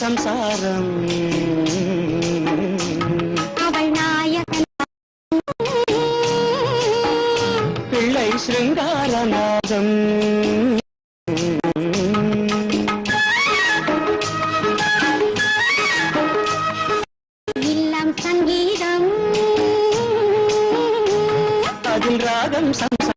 சம்சாரம் அவள் நாயகன் பிள்ளை சிருங்காரநாதம் இல்லம் சங்கீதம் அதில் ராகம் சம்சாரம்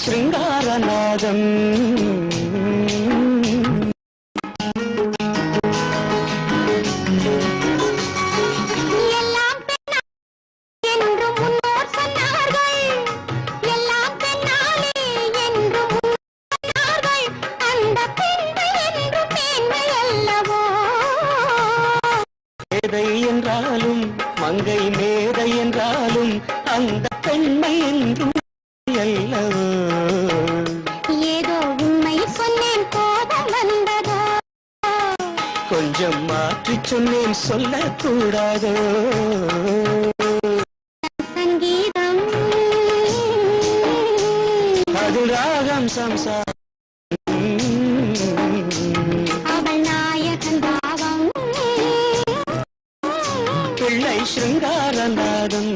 சிருங்காரநாதம் எல்லாம் என்று முன்னோர் சொன்னார்கள் எல்லாம் பெண்ணாலே என்று சொன்னார்கள் அந்த பெண்மை என்று பெண்மை அல்லவோ மேதை என்றாலும் மங்கை மேதை என்றாலும் அந்த பெண்மை என்றும் அல்லவோ ஏதோ உண்மை சொன்னேன் கோபம் வந்ததோ கொஞ்சம் மாற்றி சொன்னேன் சொல்லக்கூடாதோ சங்கீதம் அது ராகம் சம்சாரம் அவள் நாயகன் பாவம் பிள்ளை சிருங்காரநாதம்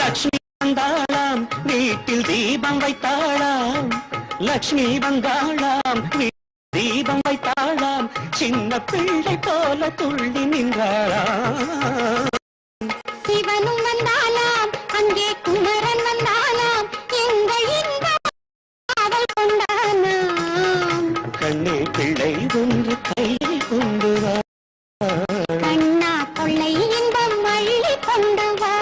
லக்ஷ்மி வந்தாளாம் வீட்டில் தீபம் வைத்தாளாம் லக்ஷ்மி வந்தாளாம் தீபம் வைத்தாளாம் சின்ன பிள்ளை போல துள்ளி நின்றாளாம் சிவனும் வந்தாளாம் அங்கே குமரன் வந்தாளாம் எங்க அவள் கொண்டானாம் கண்ணே பிள்ளை ஒன்று கையில் கொண்டு வா கண்ணா கொள்ளை இன்பம் அள்ளி கொண்டு வா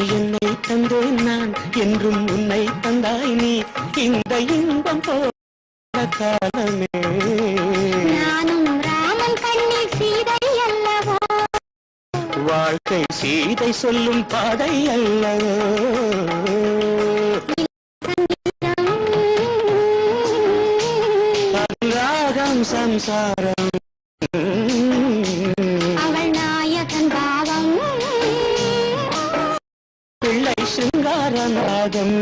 என்னை தந்தேன் நான் என்றும் உன்னை தந்தாய் நீ இந்த இன்பம் போல காலமே நானும் ராமன் கண்ணில் சீதை அல்லவோ வாழ்க்கை சீதை சொல்லும் பாதை அல்லவோ ராகம் சம்சாரம் அவள் நாயகன் பாவம் பிள்ளை சிருங்காரநாதம்